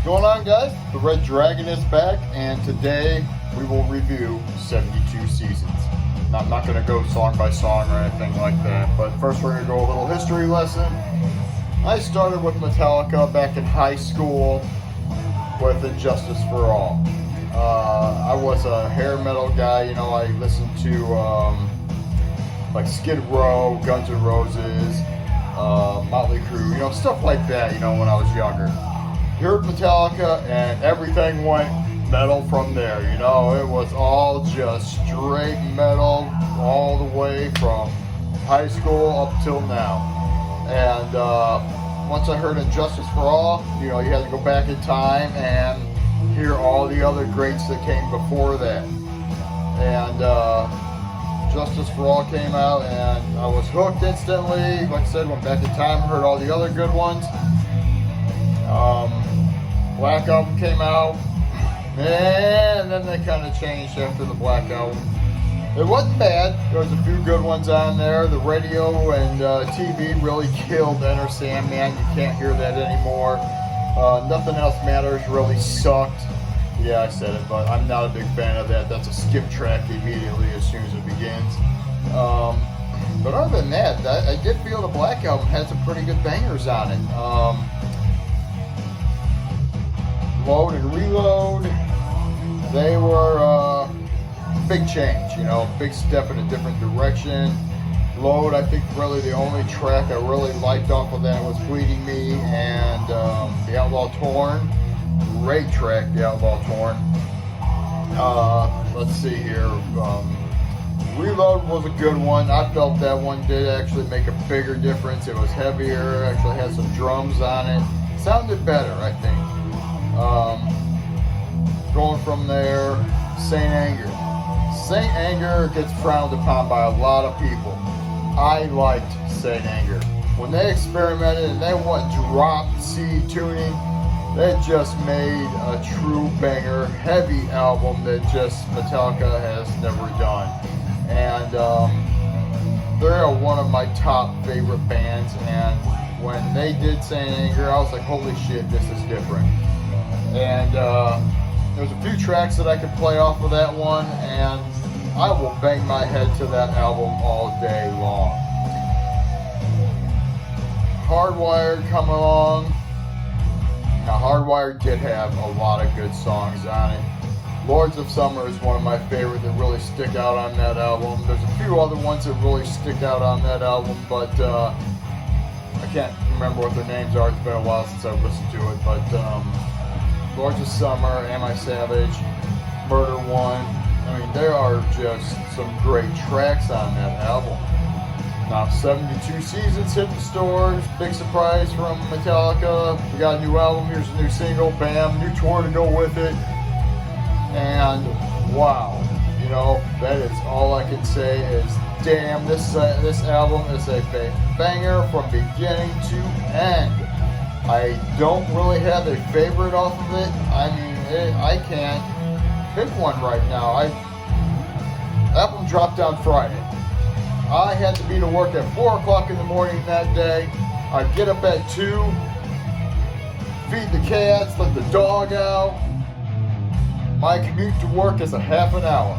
Going on, guys? The Red Dragon is back, and today we will review 72 Seasons. Now, I'm not going to go song by song or anything like that, but first we're going to go a little history lesson. I started with Metallica back in high school with Injustice for All. I was a hair metal guy, you know, I listened to like Skid Row, Guns N' Roses, Motley Crue, you know, stuff like that, you know, when I was younger. Heard Metallica and everything went metal from there, you know, it was all just straight metal all the way from high school up till now. And once I heard Injustice for All, you know, you had to go back in time and hear all the other greats that came before that. And Justice for All came out and I was hooked instantly. Like I said, went back in time, heard all the other good ones. Black Album came out, and then they kind of changed after the Black Album. It wasn't bad. There was a few good ones on there. The radio and TV really killed Enter Sandman. You can't hear that anymore. Nothing Else Matters really sucked. Yeah, I said it, but I'm not a big fan of that. That's a skip track immediately as soon as it begins. But other than that, I did feel the Black Album had some pretty good bangers on it. Load and Reload, they were big change, you know, big step in a different direction. Load, I think really the only track I really liked off of that was Bleeding Me and The Outlaw Torn. Great track, The Outlaw Torn. Let's see here. Reload was a good one. I felt that one did actually make a bigger difference. It was heavier, actually had some drums on it. Sounded better, I think. Going from there, Saint Anger. Saint Anger gets frowned upon by a lot of people. I liked Saint Anger. When they experimented and they went drop C tuning, they just made a true banger, heavy album that just Metallica has never done. And they're one of my top favorite bands, and when they did Saint Anger, I was like, holy shit, this is different. And there's a few tracks that I could play off of that one, and I will bang my head to that album all day long. Hardwired come along. Now, Hardwired did have a lot of good songs on it. Lords of Summer is one of my favorite that really stick out on that album. There's a few other ones that really stick out on that album, but I can't remember what their names are. It's been a while since I've listened to it, but Lords of Summer, Am I Savage, Murder One. I mean, there are just some great tracks on that album. Now, 72 Seasons hit the stores. Big surprise from Metallica. We got a new album. Here's a new single. Bam. New tour to go with it. And wow, you know, that is all I can say is, damn, this album is a banger from beginning to end. I don't really have a favorite off of it. I mean, I can't pick one right now. Album dropped on Friday. I had to be to work at 4 o'clock in the morning that day. I'd get up at 2, feed the cats, let the dog out. My commute to work is a half an hour.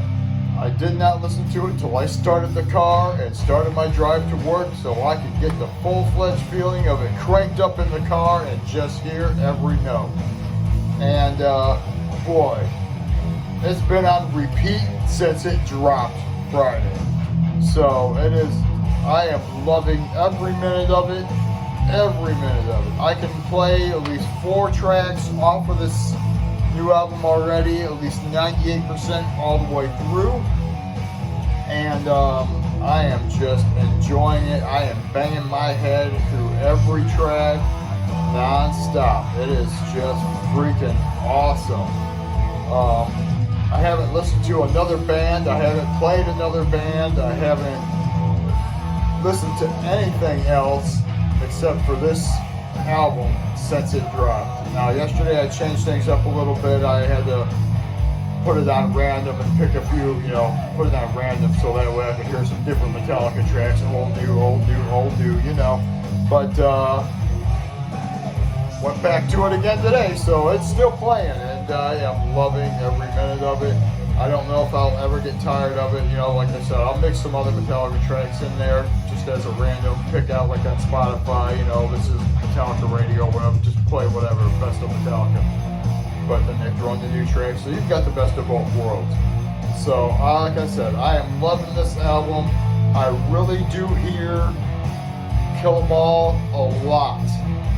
I did not listen to it until I started the car and started my drive to work so I could get the full-fledged feeling of it cranked up in the car and just hear every note. And boy, it's been on repeat since it dropped Friday. So it is, I am loving every minute of it, every minute of it. I can play at least 4 tracks off of this new album already, at least 98% all the way through, and I am just enjoying it. I am banging my head through every track non-stop. It is just freaking awesome. I haven't listened to another band, I haven't played another band, I haven't listened to anything else except for this album since it dropped. Now, yesterday I changed things up a little bit. I had to put it on random and pick a few, you know, put it on random so that way I could hear some different Metallica tracks, old, new, you know. But went back to it again today, so it's still playing, and I am loving every minute of it. I don't know if I'll ever get tired of it. You know, like I said, I'll mix some other Metallica tracks in there just as a random pick out, like on Spotify. You know, this is Metallica radio, whatever. Just play whatever, best of Metallica. But then they throw in the new tracks, so you've got the best of both worlds. So, like I said, I am loving this album. I really do hear Kill 'Em All a lot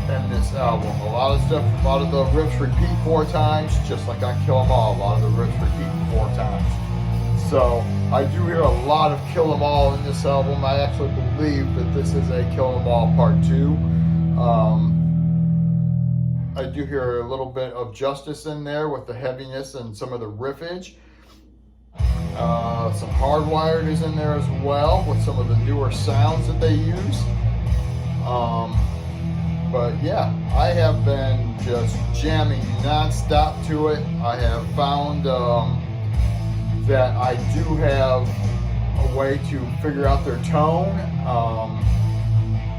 in this album. A lot of stuff, a lot of the riffs repeat 4 times, just like on Kill 'Em All. A lot of the riffs repeat 4 times. So I do hear a lot of Kill 'Em All in this album. I actually believe that this is a Kill 'Em All Part 2. I do hear a little bit of Justice in there with the heaviness and some of the riffage. Some Hardwired is in there as well with some of the newer sounds that they use. But yeah, I have been just jamming non-stop to it. I have found that I do have a way to figure out their tone,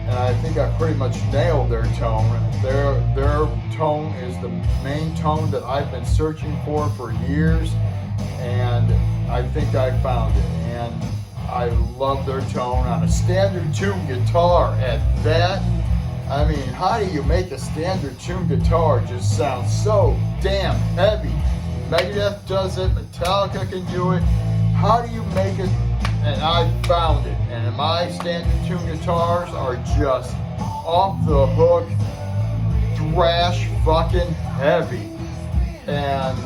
and I think I pretty much nailed their tone. Their tone is the main tone that I've been searching for years, and I think I found it. And I love their tone on a standard tune guitar at that. I mean, how do you make a standard tune guitar just sound so damn heavy? Megadeth does it, Metallica can do it. How do you make it? And I found it. And my standard tune guitars are just off the hook, thrash fucking heavy. And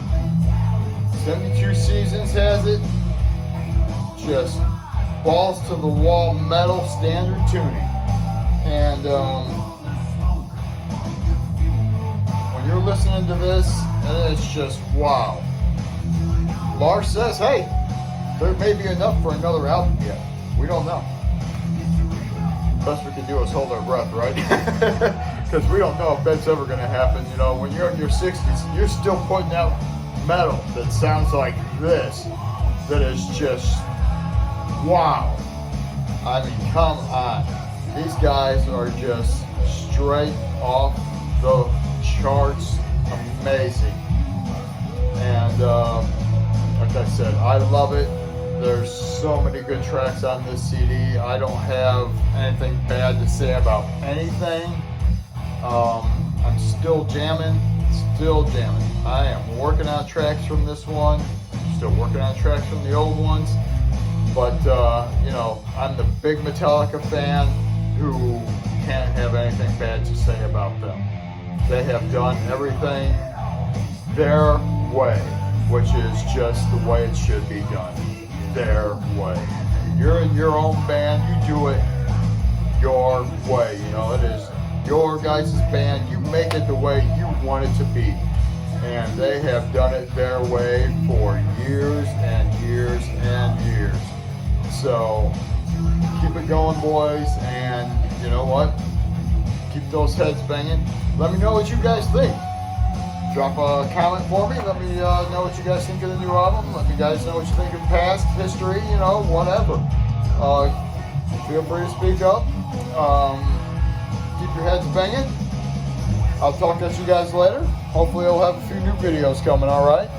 72 Seasons has it. Just balls to the wall metal standard tuning. And when you're listening to this, and it's just wow. Lars says, hey, there may be enough for another album yet. We don't know. Best we can do is hold our breath, right? Because we don't know if that's ever going to happen. You know, when you're in your 60s, you're still putting out metal that sounds like this. That is just wow. I mean, come on. These guys are just straight off the charts, amazing. And like I said, I love it. There's so many good tracks on this CD. I don't have anything bad to say about anything. I'm still jamming. I am working on tracks from this one. Still working on tracks from the old ones. But, you know, I'm the big Metallica fan who can't have anything bad to say about them. They have done everything their way, which is just the way it should be done. Their way. You're in your own band, you do it your way. You know, it is your guys' band. You make it the way you want it to be. And they have done it their way for years and years and years. So keep it going, boys, and you know what? Keep those heads banging. Let me know what you guys think. Drop a comment for me. Let me know what you guys think of the new album. Let me guys know what you think of past history, you know, whatever. Feel free to speak up. Keep your heads banging. I'll talk to you guys later. Hopefully I'll have a few new videos coming, alright?